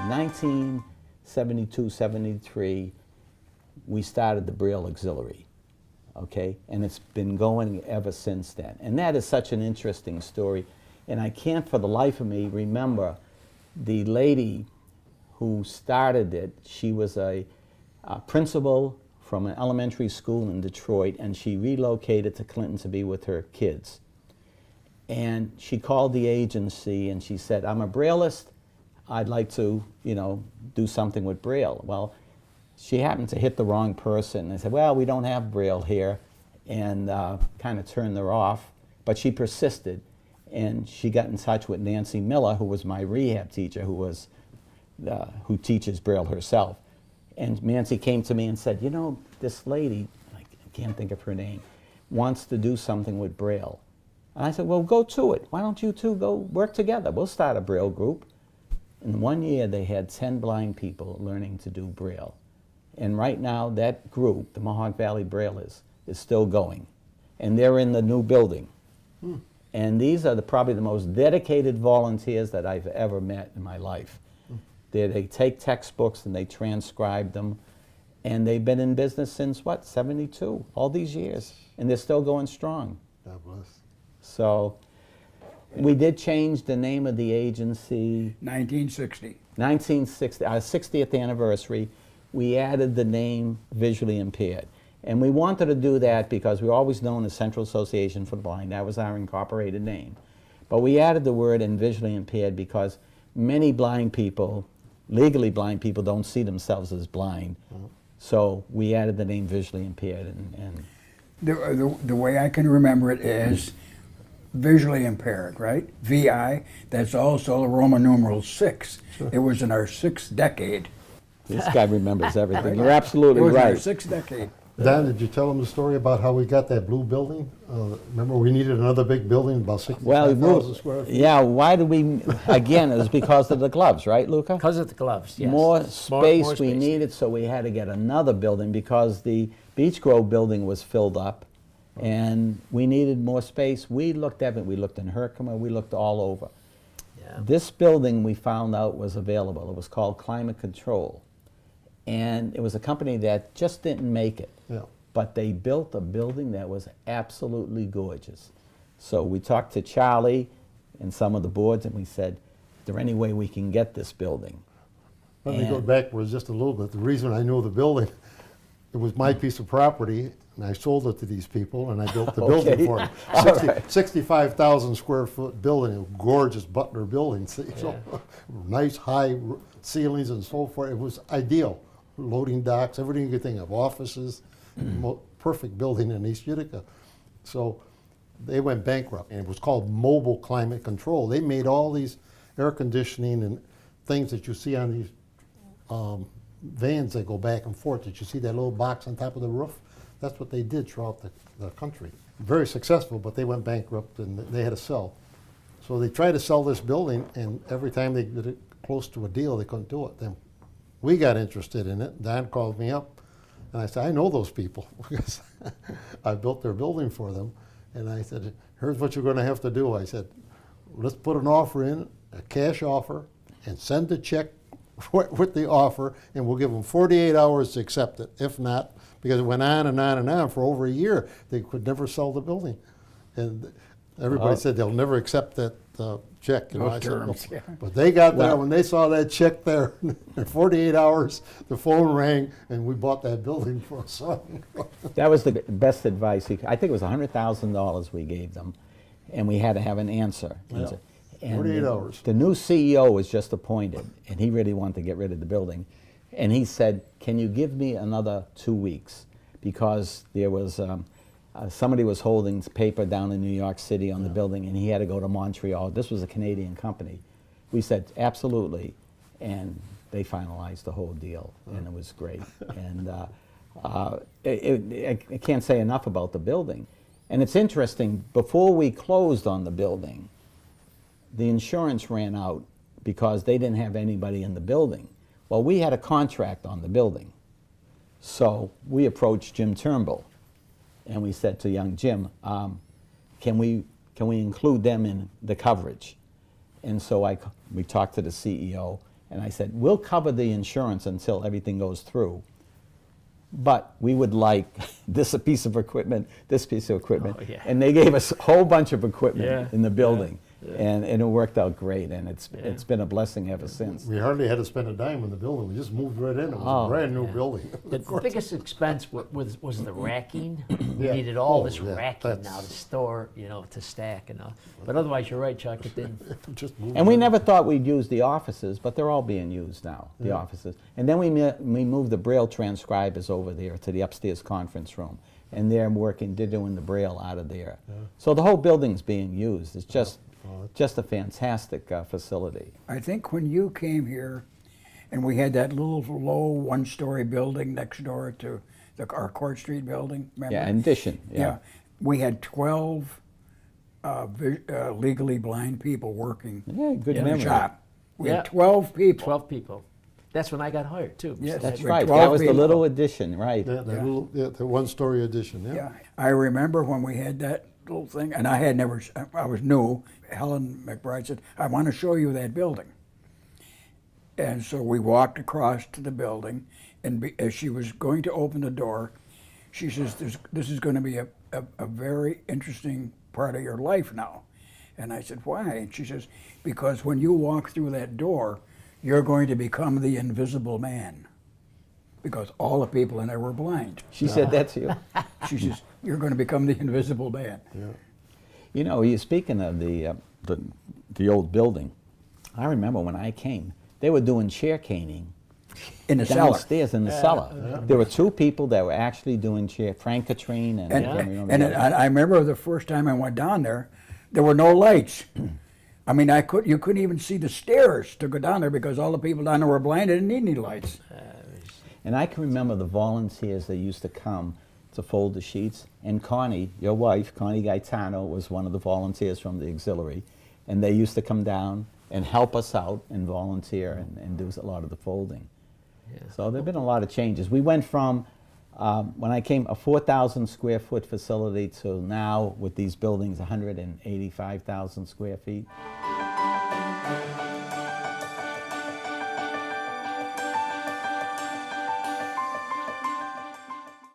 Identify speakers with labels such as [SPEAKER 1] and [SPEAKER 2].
[SPEAKER 1] 1972, 73, we started the Braille Auxiliary, okay? And it's been going ever since then. And that is such an interesting story. And I can't for the life of me remember the lady who started it. She was a principal from an elementary school in Detroit, and she relocated to Clinton to be with her kids. And she called the agency and she said, I'm a Brailleist. I'd like to, you know, do something with Braille. Well, she happened to hit the wrong person. They said, well, we don't have Braille here, and kind of turned her off. But she persisted, and she got in touch with Nancy Miller, who was my rehab teacher, who teaches Braille herself. And Nancy came to me and said, you know, this lady, I can't think of her name, wants to do something with Braille. And I said, well, go to it. Why don't you two go work together? We'll start a Braille group. In 1 year, they had 10 blind people learning to do Braille. And right now, that group, the Mohawk Valley Brailleers, is still going. And they're in the new building. And these are probably the most dedicated volunteers that I've ever met in my life. They take textbooks and they transcribe them. And they've been in business since, what, 72? All these years. And they're still going strong.
[SPEAKER 2] God bless.
[SPEAKER 1] So we did change the name of the agency.
[SPEAKER 3] 1960.
[SPEAKER 1] 1960, our 60th anniversary. We added the name Visually Impaired. And we wanted to do that because we were always known as Central Association for the Blind. That was our incorporated name. But we added the word "and visually impaired" because many blind people, legally blind people, don't see themselves as blind. So we added the name Visually Impaired. And
[SPEAKER 3] The way I can remember it is visually impaired, right? VI, that's also Roman numeral 6.
[SPEAKER 2] Sure.
[SPEAKER 3] It was in our 6th decade.
[SPEAKER 1] This guy remembers everything. You're absolutely
[SPEAKER 3] It was in our
[SPEAKER 1] right.
[SPEAKER 3] 6th decade.
[SPEAKER 2] Don, did you tell them the story about how we got that blue building? Remember, we needed another big building, about 65,000 square feet?
[SPEAKER 1] Yeah, why did we, again, it was because of the gloves, right, Luca?
[SPEAKER 4] Because of the gloves, yes.
[SPEAKER 1] More space
[SPEAKER 4] more
[SPEAKER 1] we
[SPEAKER 4] space.
[SPEAKER 1] needed, so we had to get another building because the Beach Grove building was filled up, and we needed more space. We looked at it, we looked in Herkimer, we looked all over.
[SPEAKER 4] Yeah.
[SPEAKER 1] This building we found out was available. It was called Climate Control. And it was a company that just didn't make it.
[SPEAKER 2] Yeah.
[SPEAKER 1] But they built a building that was absolutely gorgeous. So we talked to Charlie and some of the boards, and we said, is there any way we can get this building?
[SPEAKER 2] Let me go backwards just a little bit. The reason I knew the building, it was my piece of property, and I sold it to these people, and I built the building for them.
[SPEAKER 1] All right.
[SPEAKER 2] 65,000 square foot building, a gorgeous Butler building. So, nice high ceilings and so forth. It was ideal. Loading docks, everything you could think of, offices, perfect building in East Utica. So they went bankrupt, and it was called Mobile Climate Control. They made all these air conditioning and things that you see on these vans that go back and forth. Did you see that little box on top of the roof? That's what they did throughout the country. Very successful, but they went bankrupt and they had to sell. So they tried to sell this building, and every time they did it close to a deal, they couldn't do it. Then we got interested in it. Don called me up, and I said, I know those people because I built their building for them. And I said, here's what you're going to have to do. I said, let's put an offer in, a cash offer, and send a check with the offer, and we'll give them 48 hours to accept it. If not, because it went on and on and on for over a year, they could never sell the building. And everybody said they'll never accept that check. You know, I said,
[SPEAKER 3] terms,
[SPEAKER 2] "No."
[SPEAKER 3] yeah.
[SPEAKER 2] But they got there when they saw that check there. In 48 hours, the phone rang, and we bought that building for a son.
[SPEAKER 1] That was the best advice. I think it was $100,000 we gave them, and we had to have an answer.
[SPEAKER 2] Yeah.
[SPEAKER 1] And
[SPEAKER 2] 48 hours.
[SPEAKER 1] The new CEO was just appointed, and he really wanted to get rid of the building. And he said, can you give me another 2 weeks? Because there was, somebody was holding paper down in New York City on the building, and he had to go to Montreal. This was a Canadian company. We said, absolutely. And they finalized the whole deal, and it was great. And I can't say enough about the building. And it's interesting, before we closed on the building, the insurance ran out because they didn't have anybody in the building. Well, we had a contract on the building. So we approached Jim Turnbull, and we said to young Jim, can we include them in the coverage? And so we talked to the CEO, And I said, we'll cover the insurance until everything goes through. But we would like this piece of equipment, this piece of equipment.
[SPEAKER 4] Oh, yeah.
[SPEAKER 1] And they gave us a whole bunch of equipment
[SPEAKER 4] Yeah,
[SPEAKER 1] in the building.
[SPEAKER 4] yeah.
[SPEAKER 1] And it worked out great, and it's
[SPEAKER 4] Yeah.
[SPEAKER 1] been a blessing ever since.
[SPEAKER 2] We hardly had to spend a dime in the building. We just moved right in. It was
[SPEAKER 1] Oh,
[SPEAKER 2] a brand new
[SPEAKER 4] yeah.
[SPEAKER 2] building.
[SPEAKER 4] The biggest expense was the racking. We
[SPEAKER 2] Yeah.
[SPEAKER 4] needed all
[SPEAKER 2] Oh,
[SPEAKER 4] this
[SPEAKER 2] yeah,
[SPEAKER 4] racking now to
[SPEAKER 2] that's-
[SPEAKER 4] store, to stack and all. But otherwise, you're right, Chuck. It didn't.
[SPEAKER 2] Just moved
[SPEAKER 1] And we
[SPEAKER 2] in.
[SPEAKER 1] never thought we'd use the offices, but they're all being used now, the offices. And then we moved the Braille transcribers over there to the upstairs conference room. And they're doing the Braille out of there. So the whole building's being used. It's just a fantastic facility.
[SPEAKER 3] I think when you came here, and we had that little low one-story building next door to our Court Street building, remember?
[SPEAKER 1] Yeah, in addition, yeah.
[SPEAKER 3] We had 12 legally blind people working
[SPEAKER 1] Yeah, good
[SPEAKER 3] in the
[SPEAKER 1] memory.
[SPEAKER 3] shop. We
[SPEAKER 4] Yeah.
[SPEAKER 3] had 12 people.
[SPEAKER 4] 12 people. That's when I got hired too.
[SPEAKER 3] Yes.
[SPEAKER 1] That's
[SPEAKER 3] With
[SPEAKER 1] right.
[SPEAKER 3] 12
[SPEAKER 1] That was the
[SPEAKER 3] people.
[SPEAKER 1] little addition, right?
[SPEAKER 2] Yeah, that
[SPEAKER 3] Yeah.
[SPEAKER 2] little, the one-story addition, yeah.
[SPEAKER 3] Yeah, I remember when we had that little thing, and I was new. Helen McBride said, "I want to show you that building." And so we walked across to the building, and as she was going to open the door, she says, "This is going to be a very interesting part of your life now." And I said, "Why?" And she says, "Because when you walk through that door, you're going to become the invisible man." Because all the people in there were blind.
[SPEAKER 1] She said that to you.
[SPEAKER 3] She says, "You're going to become the invisible man."
[SPEAKER 2] Yeah.
[SPEAKER 1] You know, you're speaking of the old building. I remember when I came, they were doing chair caning
[SPEAKER 3] In the cellar.
[SPEAKER 1] downstairs in the cellar. There were two people that were actually doing chair, Frank Katrine and I
[SPEAKER 3] And,
[SPEAKER 1] can't remember
[SPEAKER 3] and
[SPEAKER 1] the other.
[SPEAKER 3] I remember the first time I went down there, there were no lights. I mean, you couldn't even see the stairs to go down there because all the people down there were blind and didn't need any lights.
[SPEAKER 1] And I can remember the volunteers that used to come to fold the sheets. And Connie, your wife, Connie Gaetano, was one of the volunteers from the auxiliary. And they used to come down and help us out and volunteer and do a lot of the folding.
[SPEAKER 4] Yeah.
[SPEAKER 1] So there have been a lot of changes. We went from, when I came, a 4,000 square foot facility to now, with these buildings, 185,000 square feet.